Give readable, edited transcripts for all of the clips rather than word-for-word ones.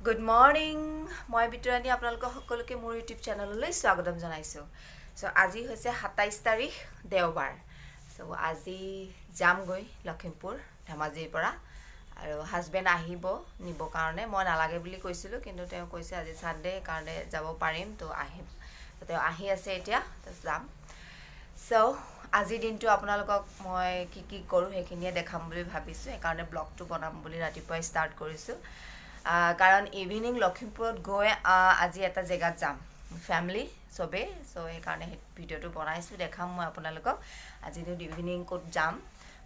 Good morning. মই বিতৰাণী আপোনালোক সকলোকে মোৰ ইউটিউব চেনেললৈ স্বাগতম জনাইছো। সো আজি হৈছে 27 তাৰিখ দেওবাৰ। সো আজি যাম গৈ লখিমপুৰ ধেমাজিৰ পৰা আৰু হাজবেণ্ড আহিব নিব কাৰণে মই নালাগে বুলি কৈছিলো কিন্তু তেওঁ কৈছে আজি সানডে কাৰণে যাব পাৰিম তো আহিম। তো তেওঁ আহি আছে এতিয়া তো যাম। সো আজি দিনটো আপোনালোকক মই কি কৰো হেখিনিয়ে দেখাম বুলি ভাবিছো এই কাৰণে ব্লগটো বনাম বুলি ৰাতিপুৱা ষ্টাৰ্ট কৰিছো। কাৰণ ইভিনিং লখিমপুৰত গৈ আজি এটা জেগাত যাম ফ্যামিলি সবে সো এই কাৰণে ভিডিওটো বনাইছো দেখাম মই আপোনালোকক আজি ইভিনিং ক'ত যাম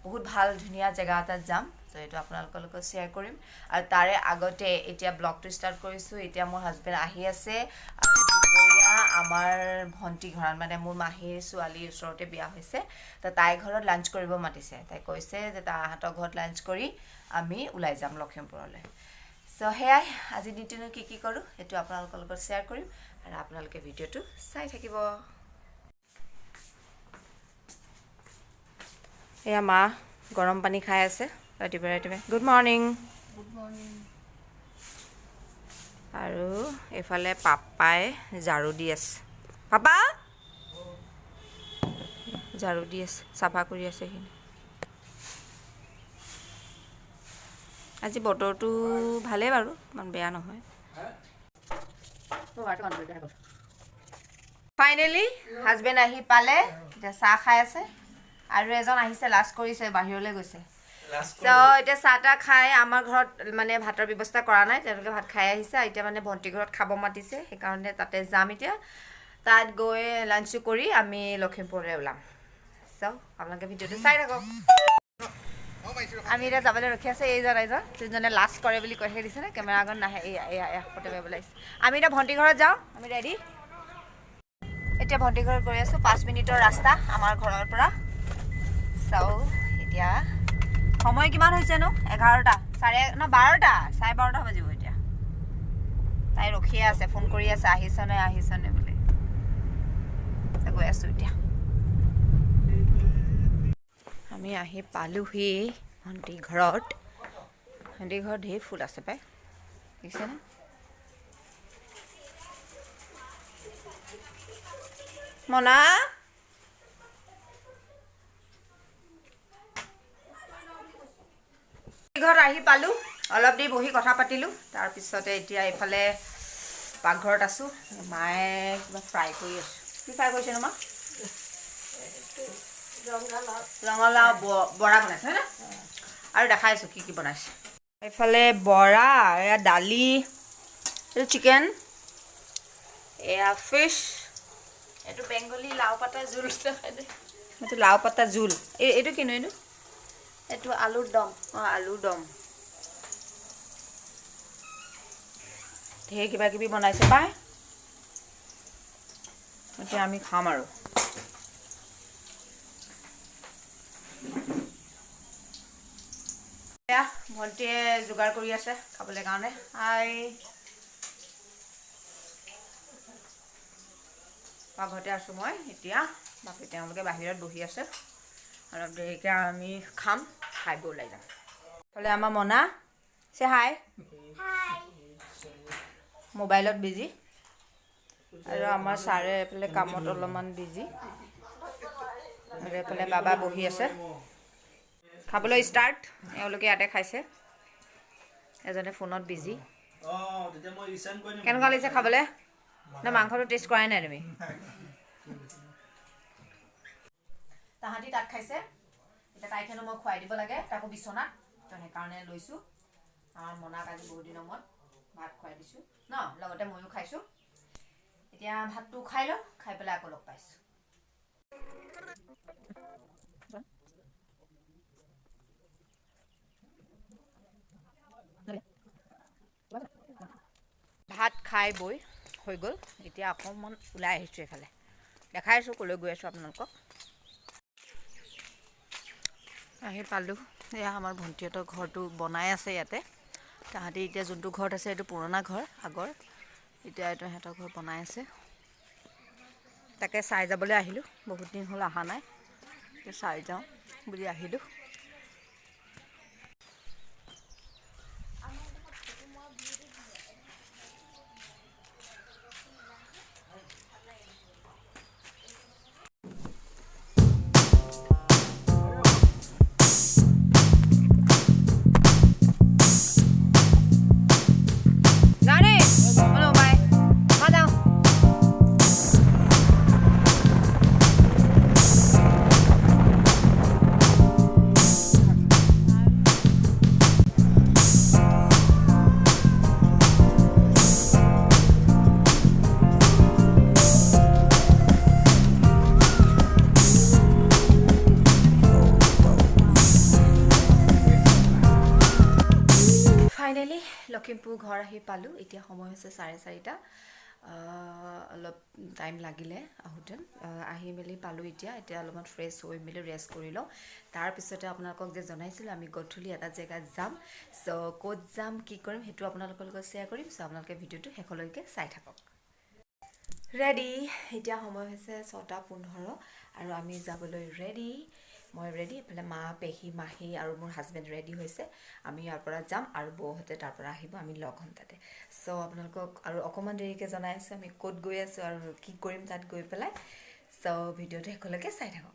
বহুত ভাল ধুনিয়া জেগা এটাত যাম সো এটো আপোনালোকৰ লগত শেয়াৰ কৰিম আৰু তাৰে আগতে এতিয়া ব্লগটো ষ্টাৰ্ট কৰিছো এতিয়া মোৰ হাজবেণ্ড আহি আছে আৰু দুপৰীয়া আমাৰ ভন্টি ঘৰত মানে মোৰ মাহীৰ ছোৱালীৰ ওচৰতে বিয়া হৈছে তো তাই ঘৰত লাঞ্চ কৰিব মাতিছে তাই কৈছে যে তাহাঁতৰ ঘৰত লাঞ্চ কৰি আমি ওলাই যাম লখিমপুৰলৈ সো হেয়াই আজি দিনটো কি কৰো এটো আপোনালোকৰ লগত শেয়াৰ কৰিম আৰু আপোনালোকে ভিডিওটো চাই থাকিব এয়া মা গৰম পানী খাই আছে ৰাতিপুৱা গুড মৰ্নিং আৰু এফালে পাপাই ঝাৰু দি আছে পাপা ঝাৰু দি আছে সাফা কৰি আছে হিনে আজি বতৰটো ভালে বাৰু মান বেয়া নহয় ফাইনালি হাজবেণ্ড আহি পালে এতিয়া চাহ খাই আছে আৰু এজন আহিছে লাষ্ট কৰিছে বাহিৰলৈ গৈছে তো এতিয়া চাহটা খাই আমাৰ ঘৰত মানে ভাতৰ ব্যৱস্থা কৰা নাই তেওঁলোকে ভাত খাই আহিছে এতিয়া মানে ভন্টি ঘৰত খাব মাতিছে সেই কাৰণে তাতে যাম এতিয়া তাত গৈ লাঞ্চ কৰি আমি লখিমপুৰলৈ ওলাম সো আপোনালোকে ভিডিওটো চাই থাকক আমি এটা যাবলৈ ৰখি আছে এইজন যোনজনে লাষ্ট কৰে বুলি কৈ দিছে না কেমেৰা আগত নাহে এয়া ফটো মাৰিবলৈ আহিছে আমি এতিয়া ভন্টি ঘৰত যাওঁ আমি ৰেডি এতিয়া ভন্টি ঘৰত গৈ আছো 5 মিনিটৰ ৰাস্তা আমাৰ ঘৰৰ পৰা সো এতিয়া সময় কিমান হৈছে নো 11টা 12টা 12:30 বাজিব এতিয়া তাই ৰখিয়ে আছে ফোন কৰি আছে আহিছনে বুলি গৈ আছো এতিয়া আমি আহি পালোহি ভন্টি ঘৰত ঢেৰ ফুল আছে পাই দেখিছে না মনা ঘৰত আহি পালো অলপ দেৰি বহি কথা পাতিলো তাৰ পিছতে এতিয়া এইফালে পাকঘৰত আছো মায়ে কিবা ফ্ৰাই কৰি আছে কি ফ্ৰাই কৰিছে নো মা ৰঙালাও বৰা বনাইছে হয় না আৰু দেখাইছো কি বনাইছে এইফালে বৰা এয়া দালি এইটো চিকেন এয়া ফিশ এইটো বেংগলী লাও পাতা জোল দেখাই দে এইটো লাও পাতা জোল এইটো কিনো এইটো আলুৰ দম আলুৰ দম ঢেৰ কিবা কিবি বনাইছে পাই এতিয়া আমি খাম আৰু ভন্টিয়ে যোগাৰ কৰি আছে খাবলৈ কাৰণে ঘৰতে আছো মই এতিয়া বাকী তেওঁলোকে বাহিৰত বহি আছে অলপ দেৰিকৈ আমি খাম খাই ওলাই যাম ফালে আমাৰ মনা সে হাই মোবাইলত বিজি আৰু আমাৰ ছাৰে এইফালে কামত অলপমান বিজি আৰু এইফালে বাবা বহি আছে খাবলৈ ষ্টাৰ্ট এওঁলোকে ইয়াতে খাইছে এজনে ফোনত বিজি কেনেকুৱা লাগিছে খাবলৈ না মাংসটো টেষ্ট কৰাই নাই তুমি তাহাঁতি তাত খাইছে এতিয়া তাইখনো মই খুৱাই দিব লাগে তাকো বিচনাত তো সেইকাৰণে লৈছোঁ আমাৰ মনাক আজি বহুত দিনৰ মূৰত ভাত খুৱাই দিছোঁ ন লগতে ময়ো খাইছোঁ এতিয়া ভাতটো খাই লওঁ খাই পেলাই আকৌ লগ পাইছোঁ ভাত খাই বৈ হৈ গ'ল এতিয়া অকণমান ওলাই আহিছোঁ এইফালে দেখাই আছোঁ ক'লৈ গৈ আছোঁ আপোনালোকক আহি পালোঁ এয়া আমাৰ ভণ্টিহঁতৰ ঘৰটো বনাই আছে ইয়াতে তাহাঁতি এতিয়া যোনটো ঘৰত আছে এইটো পুৰণা ঘৰ আগৰ এতিয়া এইটো সিহঁতৰ ঘৰ বনাই আছে তাকে চাই যাবলৈ আহিলোঁ বহুত দিন হ'ল অহা নাই চাই যাওঁ বুলি আহিলোঁ লখিমপুৰ ঘৰ আহি পালোঁ এতিয়া সময় হৈছে 4:30 অলপ টাইম লাগিলে আহোঁতে আহি মেলি পালোঁ এতিয়া অলপমান ফ্ৰেছ হৈ মেলি ৰেষ্ট কৰি লওঁ তাৰপিছতে আপোনালোকক যে জনাইছিলোঁ আমি গধূলি এটা জেগাত যাম চ' ক'ত যাম কি কৰিম সেইটো আপোনালোকৰ লগত শ্বেয়াৰ কৰিম চ' আপোনালোকে ভিডিঅ'টো শেষলৈকে চাই থাকক ৰেডি এতিয়া সময় হৈছে 6:15 আৰু আমি যাবলৈ ৰেডি মই ৰেডি এফালে মা পেহী মাহী আৰু মোৰ হাজবেণ্ড ৰেডি হৈছে আমি ইয়াৰ পৰা যাম আৰু বৌহঁতে তাৰ পৰা আহিব আমি লগ হ'ম তাতে চ' আপোনালোকক আৰু অকণমান দেৰিকৈ জনাই আছোঁ আমি ক'ত গৈ আছোঁ আৰু কি কৰিম তাত গৈ পেলাই চ' ভিডিঅ'টো শেষলৈকে চাই থাকক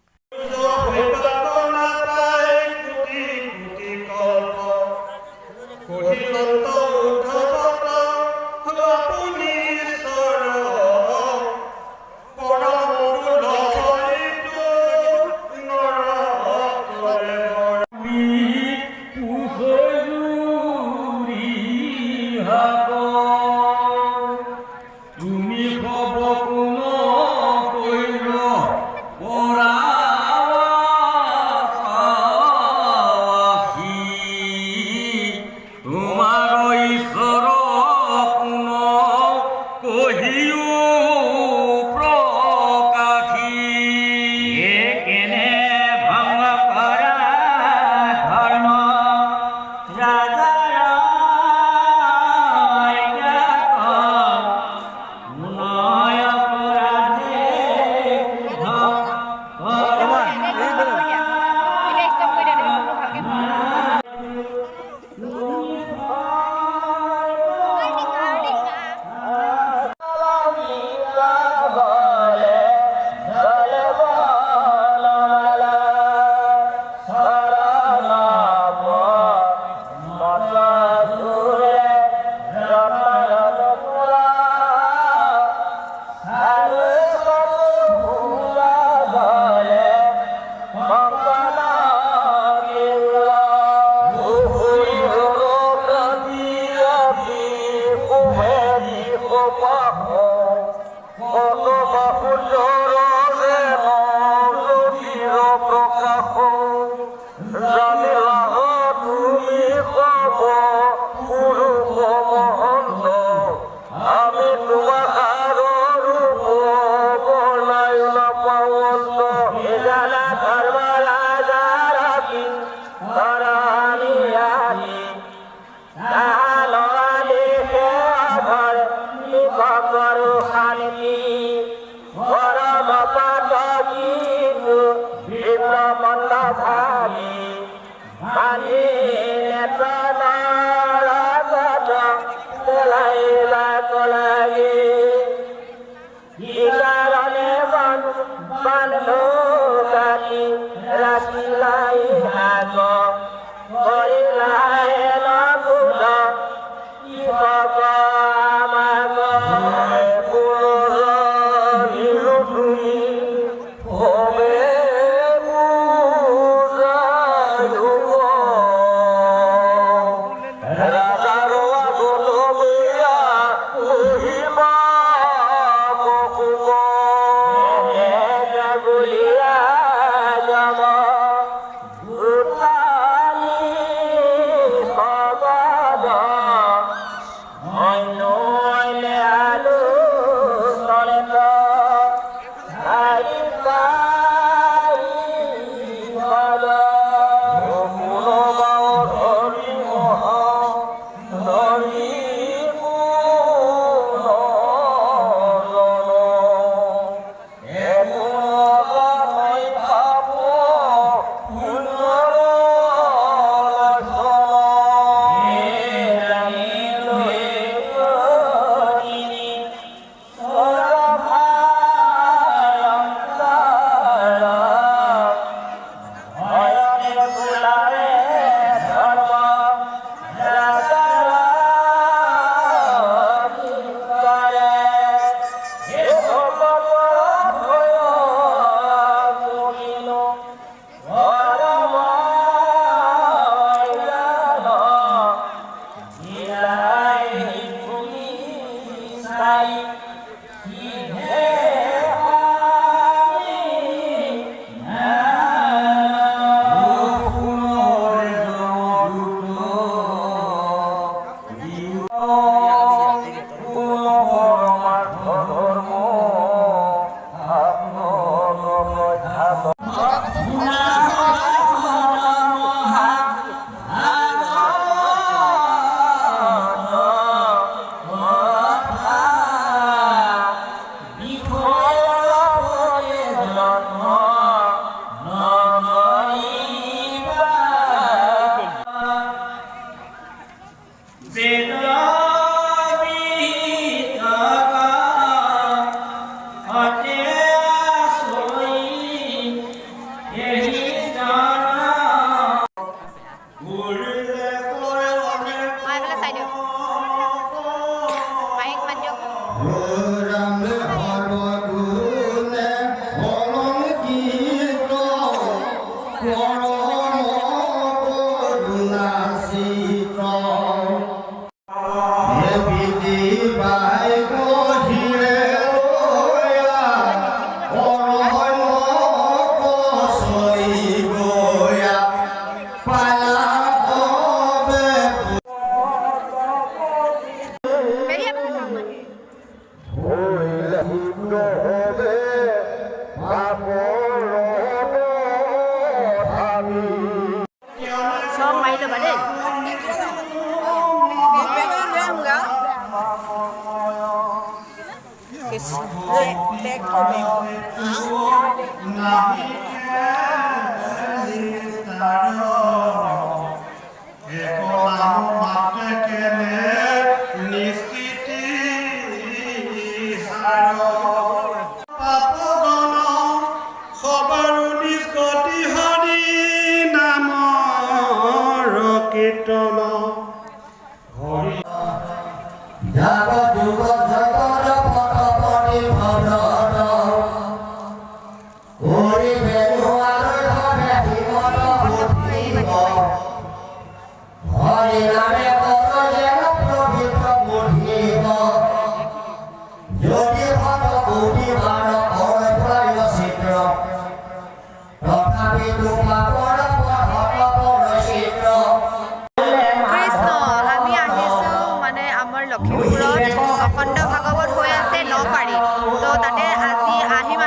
অখণ্ড ভাগৱত হৈ আছে নপাৰি তো তাতে আজি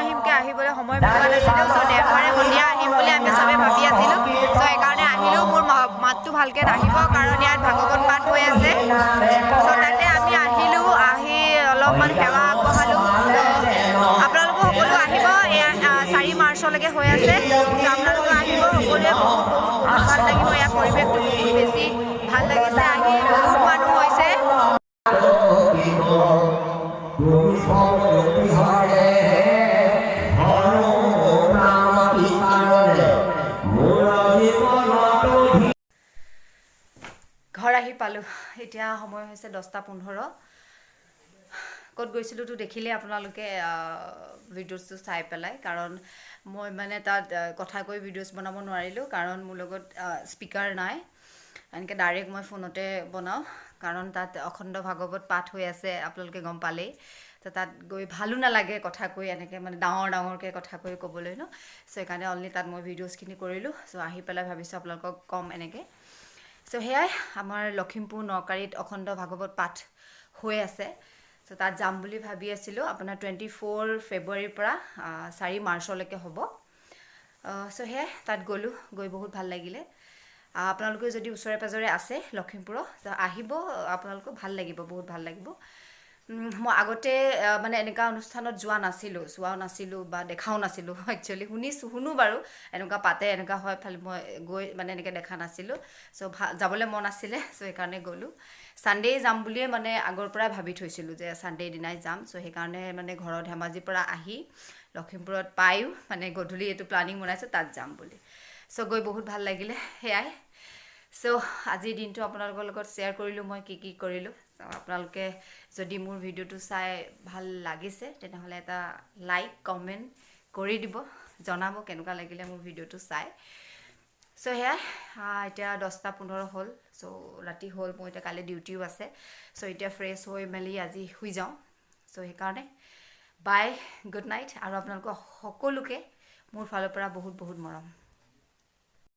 আহিমকৈ আহিবলৈ সময় মিলোৱা নাছিলোঁ চ' দেওবাৰে সন্ধিয়া আহিম বুলি আমি চবে ভাবি আছিলোঁ চ' সেইকাৰণে আহিলোঁ মোৰ মাতটো ভালকৈ নাহিব কাৰণ ইয়াত ভাগৱত পাঠ হৈ আছে চ' তাতে আমি আহিলোঁ আহি অলপমান সেৱা আগবঢ়ালোঁ আপোনালোকো সকলো আহিব এয়া 4 মাৰ্চলৈকে হৈ আছে চ' আপোনালোকে আহিব সকলোৱে বহুত ভাল লাগিব ইয়াৰ পৰিৱেশটো বহুত বেছি ভাল লাগিছে আহি বহুত মানুহ হৈছে ঘৰ আহি পালোঁ এতিয়া সময় হৈছে 10:15 ক'ত গৈছিলোঁ তো দেখিলে আপোনালোকে ভিডিঅ'টো চাই পেলাই কাৰণ মই মানে তাত কথা কৈ ভিডিঅ'ছ বনাব নোৱাৰিলোঁ কাৰণ মোৰ লগত স্পীকাৰ নাই এনেকৈ ডাইৰেক্ট মই ফোনতে বনাওঁ কাৰণ তাত অখণ্ড ভাগৱত পাঠ হৈ আছে আপোনালোকে গম পালেই তো তাত গৈ ভালো নালাগে কথা কৈ এনেকৈ মানে ডাঙৰকৈ কথা কৈ ক'বলৈ ন চ' সেইকাৰণে অনলি তাত মই ভিডিঅ'ছখিনি কৰিলোঁ চ' আহি পেলাই ভাবিছোঁ আপোনালোকক ক'ম এনেকৈ চ' সেয়াই আমাৰ লখিমপুৰ নকাৰীত অখণ্ড ভাগৱত পাঠ হৈ আছে চ' তাত যাম বুলি ভাবি আছিলোঁ আপোনাৰ 24 ফেব্ৰুৱাৰীৰ পৰা 4 মাৰ্চলৈকে হ'ব চ' সেয়াই তাত গ'লোঁ গৈ বহুত ভাল লাগিলে আপোনালোকে যদি ওচৰে পাজৰে আছে লখিমপুৰত আহিব আপোনালোকক ভাল লাগিব বহুত ভাল লাগিব মই আগতে মানে এনেকুৱা অনুষ্ঠানত চোৱাও নাছিলোঁ বা দেখাও নাছিলোঁ একচুৱেলি শুনো বাৰু এনেকুৱা পাতে এনেকুৱা হয় খালি মই গৈ মানে এনেকৈ দেখা নাছিলোঁ চ' যাবলৈ মন আছিলে চ' সেইকাৰণে গ'লোঁ ছানডে যাম বুলিয়ে মানে আগৰ পৰাই ভাবি থৈছিলোঁ যে ছানডে দিনাই যাম চ' সেইকাৰণে মানে ঘৰৰ ধেমাজিৰ পৰা আহি লখিমপুৰত পায়ো মানে গধূলি এইটো প্লানিং বনাইছোঁ তাত যাম বুলি চ' গৈ বহুত ভাল লাগিলে সেয়াই চ' আজিৰ দিনটো আপোনালোকৰ লগত শ্বেয়াৰ কৰিলোঁ মই কি কৰিলোঁ আপোনালোকে যদি মোৰ ভিডিঅ'টো চাই ভাল লাগিছে তেনেহ'লে এটা লাইক কমেণ্ট কৰি দিব জনাব কেনেকুৱা লাগিলে মোৰ ভিডিঅ'টো চাই চ' সেয়াই এতিয়া 10:15 হ'ল চ' ৰাতি হ'ল মোৰ এতিয়া কালি ডিউটিও আছে চ' এতিয়া ফ্ৰেছ হৈ মেলি আজি শুই যাওঁ চ' সেইকাৰণে বাই গুড নাইট আৰু আপোনালোকক সকলোকে মোৰ ফালৰ পৰা বহুত বহুত মৰম